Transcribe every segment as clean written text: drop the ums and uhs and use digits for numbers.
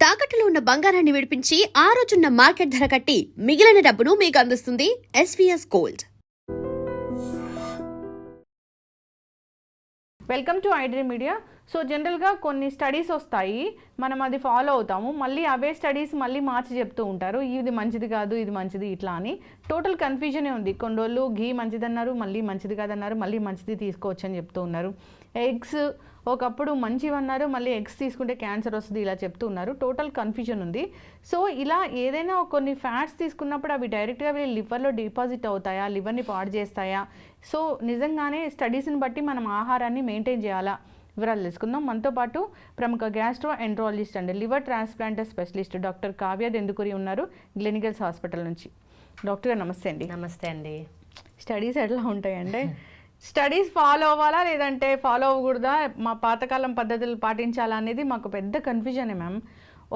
తాకట్టులో ఉన్న బంగారాన్ని విడిపించి ఆ రోజున్న మార్కెట్ ధర కట్టి మిగిలిన డబ్బును మీకు అందిస్తుంది SVS gold. Welcome to iDream media. So జనరల్గా కొన్ని స్టడీస్ వస్తాయి, మనం అది ఫాలో అవుతాము, మళ్ళీ అవే స్టడీస్ మళ్ళీ మార్చి చెప్తూ ఉంటారు, ఇది మంచిది కాదు ఇది మంచిది ఇట్లా అని. టోటల్ కన్ఫ్యూజనే ఉంది. కొన్ని రోజులు ఘీ మంచిది అన్నారు, మళ్ళీ మంచిది కాదన్నారు, మళ్ళీ మంచిది తీసుకోవచ్చు అని చెప్తూ ఉన్నారు. ఎగ్స్ ఒకప్పుడు మంచివి అన్నారు, మళ్ళీ ఎగ్స్ తీసుకుంటే క్యాన్సర్ వస్తుంది ఇలా చెప్తూ ఉన్నారు. టోటల్ కన్ఫ్యూజన్ ఉంది. సో ఇలా ఏదైనా కొన్ని ఫ్యాట్స్ తీసుకున్నప్పుడు అవి డైరెక్ట్గా వెళ్ళి లివర్లో డిపాజిట్ అవుతాయా, లివర్ని పాడు చేస్తాయా? సో నిజంగానే స్టడీస్ని బట్టి మనం ఆహారాన్ని మెయింటైన్ చేయాలా? వివరాలు తెలుసుకుందాం. మనతో పాటు ప్రముఖ gastro enterologist and liver transplanter specialist doctor Kavya Dendukuri ఉన్నారు, గ్లెనిగల్స్ హాస్పిటల్ నుంచి. డాక్టర్ గారు నమస్తే అండి. నమస్తే అండి. స్టడీస్ ఎట్లా ఉంటాయండి? స్టడీస్ ఫాలో అవ్వాలా లేదంటే ఫాలో అవ్వకూడదా, మా పాతకాలం పద్ధతులు పాటించాలా అనేది మాకు పెద్ద కన్ఫ్యూజనే మ్యామ్.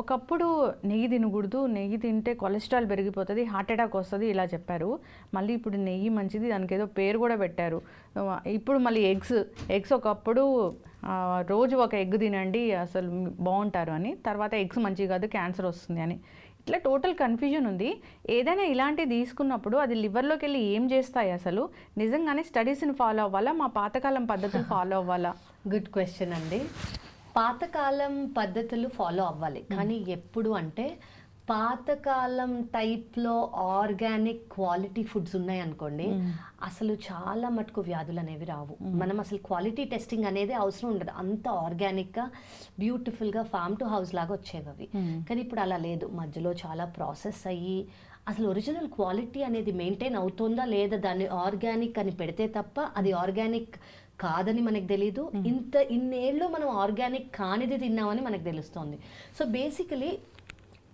ఒకప్పుడు నెయ్యి తినకూడదు, నెయ్యి తింటే కొలెస్ట్రాల్ పెరిగిపోతుంది, హార్ట్ అటాక్ వస్తుంది ఇలా చెప్పారు. మళ్ళీ ఇప్పుడు నెయ్యి మంచిది, దానికి ఏదో పేరు కూడా పెట్టారు. ఇప్పుడు మళ్ళీ ఎగ్స్ ఒకప్పుడు రోజు ఒక ఎగ్ తినండి అసలు బాగుంటారు అని, తర్వాత ఎగ్స్ మంచిది కాదు క్యాన్సర్ వస్తుంది అని. ఇట్లా టోటల్ కన్ఫ్యూజన్ ఉంది. ఏదైనా ఇలాంటివి తీసుకున్నప్పుడు అది లివర్లోకి వెళ్ళి ఏం చేస్తాయి అసలు? నిజంగానే స్టడీస్ని ఫాలో అవ్వాలా, మా పాతకాలం పద్ధతులు ఫాలో అవ్వాలా? గుడ్ క్వశ్చన్ అండి. పాతకాలం పద్ధతులు ఫాలో అవ్వాలి, కానీ ఎప్పుడు అంటే పాతకాలం టైప్లో ఆర్గానిక్ క్వాలిటీ ఫుడ్స్ ఉన్నాయనుకోండి, అసలు చాలా మటుకు వ్యాధులు అనేవి రావు. మనం అసలు క్వాలిటీ టెస్టింగ్ అనేది అవసరం ఉండదు, అంత ఆర్గానిక్గా బ్యూటిఫుల్గా ఫార్మ్ టు హౌస్ లాగా వచ్చేవి అవి. కానీ ఇప్పుడు అలా లేదు, మధ్యలో చాలా ప్రాసెస్ అయ్యి అసలు ఒరిజినల్ క్వాలిటీ అనేది మెయింటైన్ అవుతుందా లేదా, దాన్ని ఆర్గానిక్ అని పెడితే తప్ప అది ఆర్గానిక్ కాదని మనకు తెలీదు. ఇన్నేళ్ళు మనం ఆర్గానిక్ కానిది తిన్నామని మనకు తెలుస్తుంది. సో బేసికలీ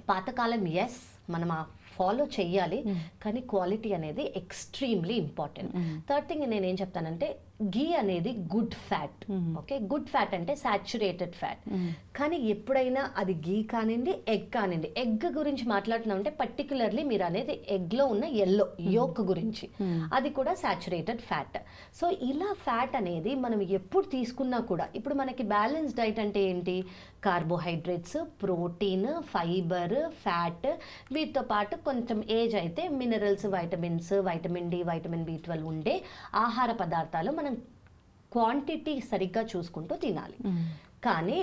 పాతకాలం ఎస్ మనం ఫాలో చెయ్యాలి, కానీ క్వాలిటీ అనేది ఎక్స్ట్రీమ్లీ ఇంపార్టెంట్. థర్డ్ థింగ్ నేనేం చెప్తానంటే, ఘీ అనేది good fat. Okay, good fat అంటే సాచురేటెడ్ ఫ్యాట్. కానీ ఎప్పుడైనా అది ఘీ కానివ్వండి, ఎగ్ కానివ్వండి, ఎగ్ గురించి మాట్లాడుతున్నామంటే పర్టికులర్లీ మీరు అనేది ఎగ్లో ఉన్న ఎల్లో యోక్ గురించి, అది కూడా సాచురేటెడ్ ఫ్యాట్. సో ఇలా ఫ్యాట్ అనేది మనం ఎప్పుడు తీసుకున్నా కూడా, ఇప్పుడు మనకి బ్యాలెన్స్ డైట్ అంటే ఏంటి? కార్బోహైడ్రేట్స్, ప్రోటీన్, ఫైబర్, ఫ్యాట్, వీటితో పాటు కొంచెం ఏజ్ అయితే minerals, vitamins, vitamin D, vitamin బి12 ఉండే ఆహార పదార్థాలు మనం క్వాంటిటీ సరిగ్గా చూసుకుంటూ తినాలి. కానీ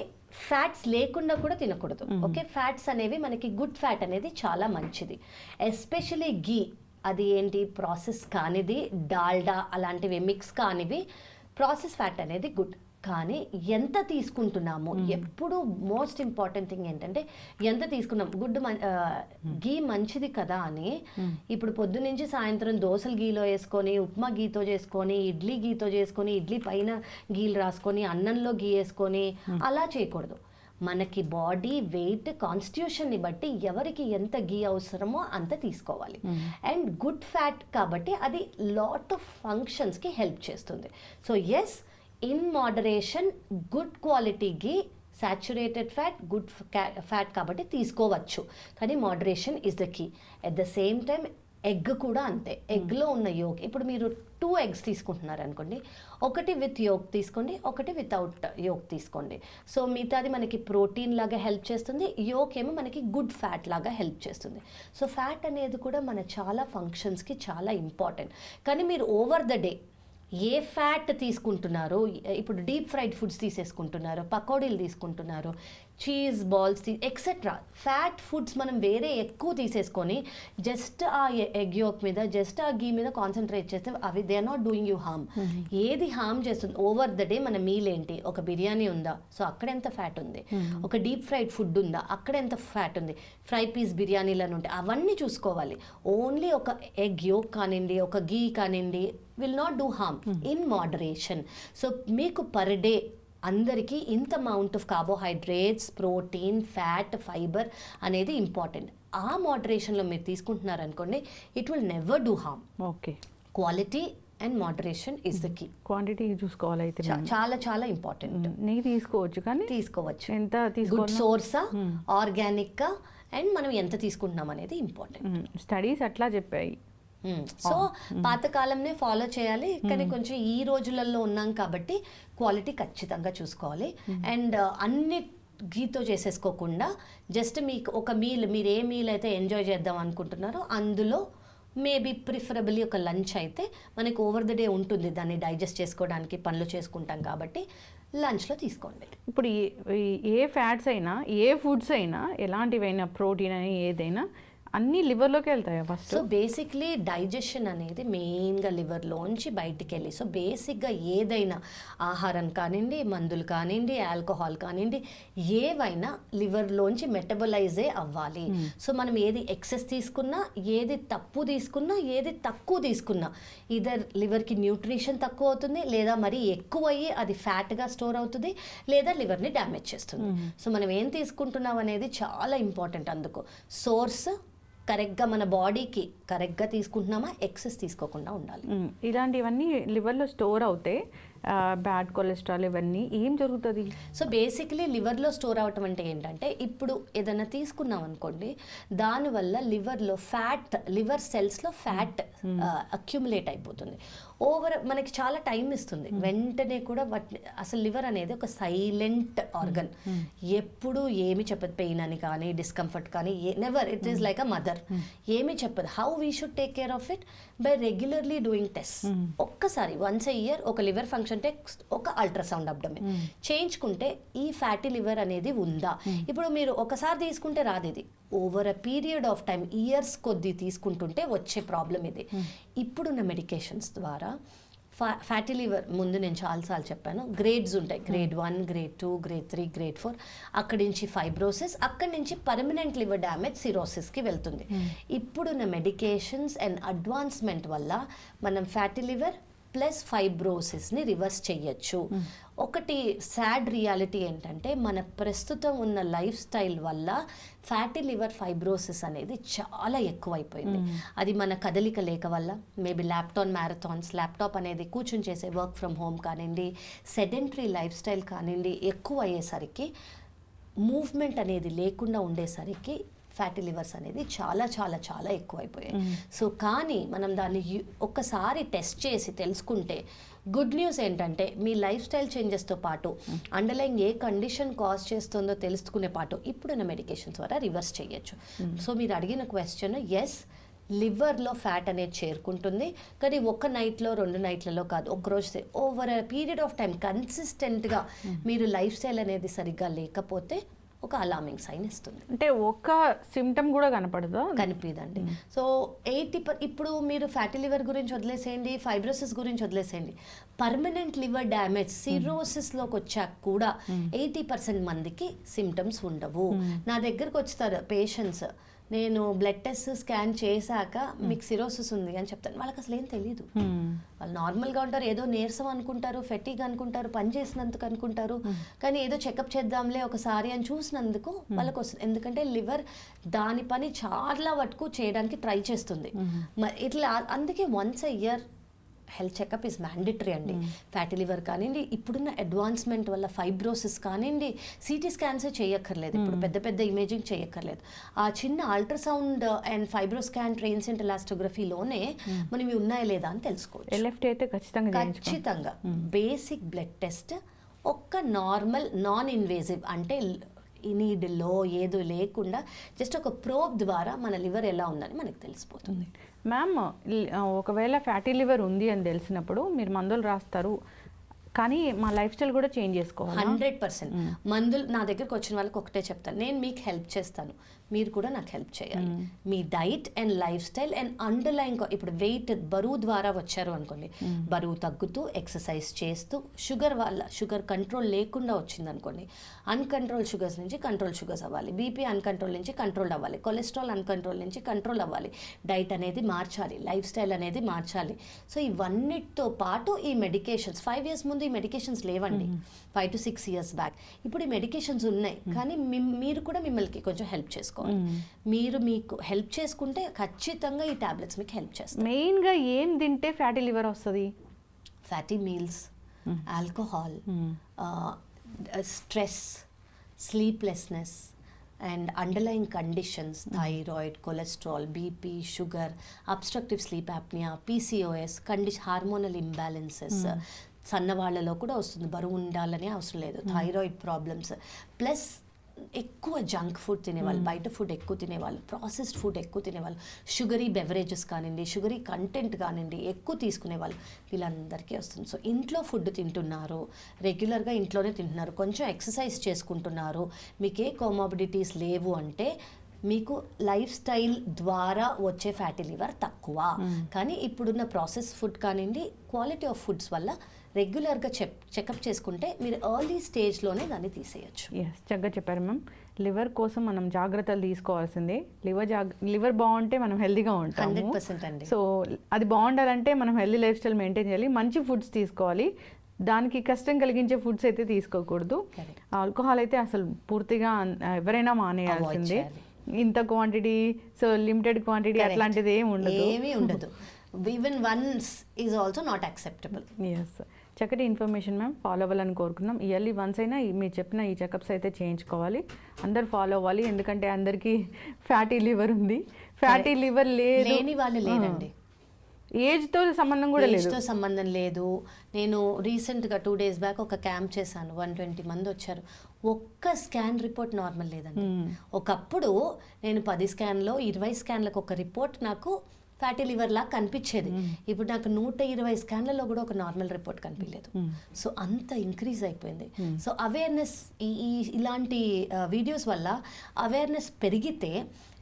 ఫ్యాట్స్ లేకుండా కూడా తినకూడదు. ఓకే, ఫ్యాట్స్ అనేవి మనకి గుడ్ ఫ్యాట్ అనేది చాలా మంచిది. ఎస్పెషలీ ఘీ, అది ఏంటి ప్రాసెస్ కానిది, డాల్డా అలాంటివి మిక్స్ కానివి, ప్రాసెస్ ఫ్యాట్ అనేది గుడ్. కానీ ఎంత తీసుకుంటున్నాము, ఎప్పుడు మోస్ట్ ఇంపార్టెంట్ థింగ్ ఏంటంటే ఎంత తీసుకున్నాం. ఘీ మంచిది కదా అని ఇప్పుడు పొద్దు నుంచి సాయంత్రం దోశలు గీలో వేసుకొని, ఉప్మా గీతో చేసుకొని, ఇడ్లీ గీతో చేసుకొని, ఇడ్లీ పైన గీలు రాసుకొని, అన్నంలో గీ వేసుకొని అలా చేయకూడదు. మనకి బాడీ వెయిట్ కాన్స్టిట్యూషన్ని బట్టి ఎవరికి ఎంత గీ అవసరమో అంత తీసుకోవాలి. అండ్ గుడ్ ఫ్యాట్ కాబట్టి అది లాట్ ఆఫ్ ఫంక్షన్స్కి హెల్ప్ చేస్తుంది. So yes, in moderation good quality ghee, saturated fat, good fat కాబట్టి తీసుకోవచ్చు, కానీ moderation is the key. At the same time egg కూడా అంతే. ఎగ్లో ఉన్న యోక్, ఇప్పుడు మీరు 2 eggs తీసుకుంటున్నారు అనుకోండి, ఒకటి విత్ యోక్ తీసుకోండి, ఒకటి వితౌట్ యోక్ తీసుకోండి. సో మిగతాది మనకి ప్రోటీన్ లాగా హెల్ప్ చేస్తుంది, యోక్ ఏమో మనకి గుడ్ ఫ్యాట్ లాగా హెల్ప్ చేస్తుంది. సో ఫ్యాట్ అనేది కూడా మన చాలా ఫంక్షన్స్కి చాలా ఇంపార్టెంట్. కానీ మీరు over the day A fat తీసుకుంటున్నారు, ఇప్పుడు డీప్ ఫ్రైడ్ ఫుడ్స్ తీసేసుకుంటున్నారు, పకోడీలు తీసుకుంటున్నారు, cheese balls etcetera fat foods మనం వేరే ఎక్కువ తీసేసుకొని జస్ట్ ఆ ఎగ్ యోక్ మీద, జస్ట్ ఆ ఘీ మీద కాన్సన్ట్రేట్ చేస్తే అవి they are not doing you harm. ఏది హార్మ్ చేస్తుంది? ఓవర్ ద డే మన మీల్ ఏంటి? ఒక బిర్యానీ ఉందా, సో అక్కడ ఎంత ఫ్యాట్ ఉంది? ఒక డీప్ ఫ్రైడ్ ఫుడ్ ఉందా, అక్కడ ఎంత ఫ్యాట్ ఉంది? ఫ్రై పీస్ బిర్యానీలను ఉంటాయి, అవన్నీ చూసుకోవాలి. ఓన్లీ ఒక ఎగ్ యోక్ కానివ్వండి, ఒక ఘీ కానివ్వండి will not do harm in moderation. So మీకు పర్ డే అందరికీ ఇంత amount of carbohydrates, protein, fat, fibre అనేది ఇంపార్టెంట్. ఆ మోడరేషన్లో మీరు తీసుకుంటున్నారు అనుకోండి, it will never do harm. Okay, quality and moderation is the key. Quantity చూసుకోవాలి అయితే చాలా చాలా ఇంపార్టెంట్. నెయ్యి తీసుకోవచ్చు, కానీ తీసుకోవచ్చు ఎంత గుడ్ సోర్సా, ఆర్గానిక్గా, అండ్ మనం ఎంత తీసుకుంటున్నాం అనేది ఇంపార్టెంట్. స్టడీస్ అట్లా చెప్పాయి. సో పాతకాలంనే ఫాలో చేయాలి, కానీ కొంచెం ఈ రోజులలో ఉన్నాం కాబట్టి క్వాలిటీ ఖచ్చితంగా చూసుకోవాలి. అండ్ అన్ని ఘీతో చేసేసుకోకుండా జస్ట్ మీకు ఒక మీల్, మీరు ఏ మీల్ అయితే ఎంజాయ్ చేద్దాం అనుకుంటున్నారో అందులో మేబీ ప్రిఫరబుల్లీ ఒక లంచ్ అయితే మనకి ఓవర్ ద డే ఉంటుంది, దాన్ని డైజెస్ట్ చేసుకోవడానికి పనులు చేసుకుంటాం కాబట్టి లంచ్లో తీసుకోండి. ఇప్పుడు ఏ ఫ్యాట్స్ అయినా, ఏ ఫుడ్స్ అయినా, ఎలాంటివైనా ప్రోటీన్ అని ఏదైనా అన్నీ లివర్లోకి వెళ్తాయా ఫస్ట్? సో బేసిక్లీ డైజెషన్ అనేది మెయిన్గా లివర్లోంచి బయటికి వెళ్ళి, సో బేసిక్గా ఏదైనా ఆహారం కానివ్వండి, మందులు కానివ్వండి, ఆల్కహాల్ కానివ్వండి, ఏవైనా లివర్లోంచి మెటబలైజే అవ్వాలి. సో మనం ఏది ఎక్సెస్ తీసుకున్నా, ఏది తప్పు తీసుకున్నా, ఏది తక్కువ తీసుకున్నా ఇదర్ లివర్కి న్యూట్రిషన్ తక్కువ అవుతుంది, లేదా మరీ ఎక్కువ అయ్యి అది ఫ్యాట్గా స్టోర్ అవుతుంది, లేదా లివర్ని డ్యామేజ్ చేస్తుంది. సో మనం ఏం తీసుకుంటున్నాం అనేది చాలా ఇంపార్టెంట్. అందుకు సోర్స్ కరెక్ట్గా మన బాడీకి కరెక్ట్గా తీసుకుంటున్నామా, ఎక్సెస్ తీసుకోకుండా ఉండాలి. ఇలాంటివన్నీ లివర్లో స్టోర్ అవుతాయి, బ్యాడ్ కొలెస్ట్రాల్ ఇవన్నీ ఏం జరుగుతుంది? సో బేసిక్లీ లివర్లో స్టోర్ అవటం అంటే ఏంటంటే, ఇప్పుడు ఏదైనా తీసుకున్నాం అనుకోండి, దానివల్ల లివర్లో ఫ్యాట్, లివర్ సెల్స్లో ఫ్యాట్ అక్యుములేట్ అయిపోతుంది. మనకి చాలా టైం ఇస్తుంది, వెంటనే కూడా అసలు లివర్ అనేది ఒక సైలెంట్ ఆర్గన్, ఎప్పుడు ఏమి చెప్పదు, పెయిన్ అని కానీ డిస్కంఫర్ట్ కానీ never, it is like a mother, ఏమి చెప్పదు. How we should take care of it by regularly doing test. ఒక్కసారి వన్స్ ఎ ఇయర్ ఒక లివర్ ఫంక్షన్ టెస్ట్, ఒక అల్ట్రాసౌండ్ అబ్డమెన్ చేయించుకుంటే ఈ ఫ్యాటీ లివర్ అనేది ఉందా. ఇప్పుడు మీరు ఒకసారి తీసుకుంటే రాదు, ఇది over a period of time, years కొద్దీ తీసుకుంటుంటే వచ్చే ప్రాబ్లం ఇది. ఇప్పుడున్న మెడికేషన్స్ ద్వారా ఫ్యాటీ లివర్, ముందు నేను చాలాసార్లు చెప్పాను, గ్రేడ్స్ ఉంటాయి, గ్రేడ్ 1, గ్రేడ్ 2, గ్రేడ్ 3, గ్రేడ్ 4. అక్కడి నుంచి ఫైబ్రోసిస్, అక్కడి నుంచి పర్మనెంట్ లివర్ డ్యామేజ్ సిరోసిస్కి వెళ్తుంది. ఇప్పుడున్న మెడికేషన్స్ అండ్ అడ్వాన్స్మెంట్ వల్ల మనం ఫ్యాటీ లివర్ ప్లస్ ఫైబ్రోసిస్ని రివర్స్ చేయొచ్చు. ఒకటి సాడ్ రియాలిటీ ఏంటంటే, మన ప్రస్తుతం ఉన్న లైఫ్ స్టైల్ వల్ల ఫ్యాటీ లివర్ ఫైబ్రోసిస్ అనేది చాలా ఎక్కువైపోయింది. అది మన కదలిక లేక వల్ల, మేబీ ల్యాప్టాప్ అనేది కూర్చుని చేసే వర్క్ ఫ్రమ్ హోమ్ కానివ్వండి, సెడెంటరీ లైఫ్ స్టైల్ కానివ్వండి, ఎక్కువ అయ్యేసరికి, మూవ్మెంట్ అనేది లేకుండా ఉండేసరికి ఫ్యాటీ లివర్స్ అనేది చాలా చాలా చాలా ఎక్కువైపోయాయి. సో కానీ మనం దాన్ని ఒక్కసారి టెస్ట్ చేసి తెలుసుకుంటే, గుడ్ న్యూస్ ఏంటంటే, మీ లైఫ్ స్టైల్ చేంజెస్తో పాటు అండర్లైన్ ఏ కండిషన్ కాజ్ చేస్తుందో తెలుసుకునే పాటు ఇప్పుడున్న మెడికేషన్స్ ద్వారా రివర్స్ చేయొచ్చు. సో మీరు అడిగిన క్వశ్చన్, ఎస్, లివర్లో ఫ్యాట్ అనేది చేరుకుంటుంది, కానీ ఒక నైట్లో 2 నైట్లలో కాదు, ఒకరోజు over a period of time కన్సిస్టెంట్గా మీరు లైఫ్ స్టైల్ అనేది సరిగ్గా లేకపోతే ఒక అలార్మింగ్ సైన్ ఇస్తుంది. అంటే ఒక్క సిమ్టమ్ కూడా కనపడదా? కనిపిదండి. సో 80% ఇప్పుడు మీరు ఫ్యాటీ లివర్ గురించి వదిలేసేయండి, ఫైబ్రోసిస్ గురించి వదిలేసేయండి, పర్మనెంట్ లివర్ డ్యామేజ్ సిరోసిస్లోకి వచ్చాక కూడా 80% మందికి సిమ్టమ్స్ ఉండవు. నా దగ్గరకు వస్తారు పేషెంట్స్, నేను బ్లడ్ టెస్ట్ స్కాన్ చేశాక మీకు సిరోసిస్ ఉంది అని చెప్తాను. వాళ్ళకి అసలు ఏం తెలీదు, వాళ్ళు నార్మల్గా ఉంటారు, ఏదో నీరసం అనుకుంటారు, ఫెటీగ్ అనుకుంటారు, పని చేసినందుకు అనుకుంటారు, కానీ ఏదో చెకప్ చేద్దాంలే ఒకసారి అని చూసినందుకు వాళ్ళకి వస్తుంది. ఎందుకంటే లివర్ దాని పని చాలా వరకు చేయడానికి ట్రై చేస్తుంది. ఇట్లా అందుకే once a year health checkup is mandatory అండి. ఫ్యాటీ లివర్ కానివ్వండి, ఇప్పుడున్న అడ్వాన్స్మెంట్ వల్ల ఫైబ్రోసిస్ కానివ్వండి, సిటీ స్కాన్స్ చేయక్కర్లేదు, ఇప్పుడు పెద్ద ఇమేజింగ్ చేయక్కర్లేదు. ఆ చిన్న ultrasound and fibro scan, transient ఎలాస్టోగ్రఫీలోనే మనం ఇవి ఉన్నాయా లేదా అని తెలుసుకోవచ్చు. ఎల్ఎఫ్టీ అయితే ఖచ్చితంగా బేసిక్ బ్లడ్ టెస్ట్, ఒక్క నార్మల్ నాన్ ఇన్వేజివ్, అంటే నీడిలో ఏదో లేకుండా జస్ట్ ఒక ప్రోబ్ ద్వారా మన లివర్ ఎలా ఉందని మనకు తెలిసిపోతుంది. మ్యామ్, ఒకవేళ ఫ్యాటీ లివర్ ఉంది అని తెలిసినప్పుడు మీరు మందులు రాస్తారు, కానీ మా లైఫ్ స్టైల్ కూడా చేంజ్ చేసుకోవాలి. 100% మందులు నా దగ్గరకు వచ్చిన వాళ్ళకి ఒకటే చెప్తాను, నేను మీకు హెల్ప్ చేస్తాను, మీరు కూడా నాకు హెల్ప్ చేయాలి. మీ diet and life style and underlying, ఇప్పుడు వెయిట్ బరువు ద్వారా వచ్చారు అనుకోండి, బరువు తగ్గుతూ ఎక్సర్సైజ్ చేస్తూ, షుగర్ కంట్రోల్ లేకుండా వచ్చింది అనుకోండి, అన్కంట్రోల్ షుగర్స్ నుంచి కంట్రోల్ షుగర్స్ అవ్వాలి, బీపీ అన్కంట్రోల్ నుంచి కంట్రోల్ అవ్వాలి, కొలెస్ట్రాల్ అన్కంట్రోల్ నుంచి కంట్రోల్ అవ్వాలి, డైట్ అనేది మార్చాలి, లైఫ్ స్టైల్ అనేది మార్చాలి. సో ఇవన్నిటితో పాటు ఈ మెడికేషన్స్, 5 years ముందు ఈ మెడికేషన్స్ లేవండి, 5 to 6 years బ్యాక్. ఇప్పుడు ఈ మెడికేషన్స్ ఉన్నాయి, కానీ మీరు కూడా మిమ్మల్ని కొంచెం హెల్ప్ చేసుకోవాలి. మీరు మీకు హెల్ప్ చేసుకుంటే ఖచ్చితంగా ఈ టాబ్లెట్స్ మీకు హెల్ప్ చేస్తాయి. మెయిన్గా ఏం తింటే ఫ్యాటీ లివర్ వస్తుంది? Fatty meals, alcohol, stress, sleeplessness and underlying conditions, thyroid, cholesterol, BP, sugar, obstructive sleep apnea, PCOS, hormonal imbalances, సన్నవాళ్లలో కూడా వస్తుంది, బరువు ఉండాలనే అవసరం లేదు, థైరాయిడ్ ప్రాబ్లమ్స్, ప్లస్ ఎక్కువ జంక్ ఫుడ్ తినేవాళ్ళు, బయట ఫుడ్ ఎక్కువ తినేవాళ్ళు, ప్రాసెస్డ్ ఫుడ్ ఎక్కువ తినేవాళ్ళు, షుగరీ బెవరేజెస్ కానివ్వండి, షుగరీ కంటెంట్ కానివ్వండి ఎక్కువ తీసుకునేవాళ్ళు, వీళ్ళందరికీ వస్తుంది. సో ఇంట్లో ఫుడ్ తింటున్నారు, రెగ్యులర్గా ఇంట్లోనే తింటున్నారు, కొంచెం ఎక్సర్సైజ్ చేసుకుంటున్నారు, మీకు ఏ కోమాబిడిటీస్ లేవు అంటే మీకు లైఫ్ స్టైల్ ద్వారా వచ్చే ఫ్యాటీ లివర్ తక్కువ. కానీ ఇప్పుడున్న ప్రాసెస్ ఫుడ్ కానివ్వండి, క్వాలిటీ ఆఫ్ ఫుడ్స్ వల్ల రెగ్యులర్గా చెకప్ చేసుకుంటే మీరు ఎర్లీ స్టేజ్లోనే దాన్ని తీసేయచ్చు. ఎస్, చక్కగా చెప్పారు మ్యామ్. లివర్ కోసం మనం జాగ్రత్తలు తీసుకోవాల్సిందే. లివర్ బాగుంటే మనం హెల్తీగా ఉంటాము. 100% అండి. సో అది బాగుండాలంటే మనం హెల్తీ లైఫ్ స్టైల్ మెయింటైన్ చేయాలి, మంచి ఫుడ్స్ తీసుకోవాలి, దానికి కష్టం కలిగించే ఫుడ్స్ అయితే తీసుకోకూడదు. ఆల్కహాల్ అయితే అసలు పూర్తిగా ఎవరైనా మానేయాల్సిందే. ఇంత క్వాంటిటీ, సో లిమిటెడ్ క్వాంటిటీ అట్లాంటిది ఏమీ ఉండదు. Even once is also not acceptable. Yes, చక్కటి ఇన్ఫర్మేషన్ మ్యామ్. ఫాలో అవ్వాలని కోరుకుందాం. ఇయర్లీ వన్స్ అయినా మీరు చెప్పిన ఈ చెకప్స్ అయితే చేయించుకోవాలి, అందరు ఫాలో అవ్వాలి. ఎందుకంటే అందరికీ ఫ్యాటీ లివర్ ఉంది, ఫ్యాటీ లివర్ లేని వాళ్ళు లేదండి. ఏజ్తో సంబంధం కూడా లేదు, ఏజ్తో సంబంధం లేదు. నేను రీసెంట్గా 2 days బ్యాక్ ఒక క్యాంప్ చేశాను, 120 మంది వచ్చారు. ఒక్క స్కాన్ రిపోర్ట్ నార్మల్ లేదండి. ఒకప్పుడు నేను 10 స్కాన్లో 20 స్కాన్లకు ఒక రిపోర్ట్ నాకు ఫ్యాటీ లివర్ లాగా కనిపించేది. ఇప్పుడు నాకు 120 స్కాన్లలో కూడా ఒక నార్మల్ రిపోర్ట్ కనిపించలేదు. సో అంత ఇంక్రీజ్ అయిపోయింది. సో అవేర్నెస్, ఇలాంటి వీడియోస్ వల్ల అవేర్నెస్ పెరిగితే,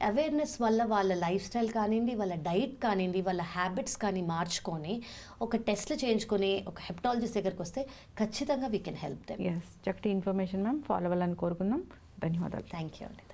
అవేర్నెస్ వల్ల వాళ్ళ లైఫ్ స్టైల్ కానివ్వండి, వాళ్ళ డైట్ కానివ్వండి, వాళ్ళ హ్యాబిట్స్ కానీ మార్చుకొని ఒక టెస్ట్లు చేయించుకొని ఒక హెపటాలజిస్ట్ దగ్గరికి వస్తే ఖచ్చితంగా we can help them. Yes, చక్కటి ఇన్ఫర్మేషన్ మ్యామ్. ఫాలో అవ్వాలని కోరుకుందాం. ధన్యవాదాలు. థ్యాంక్ యూ అండి.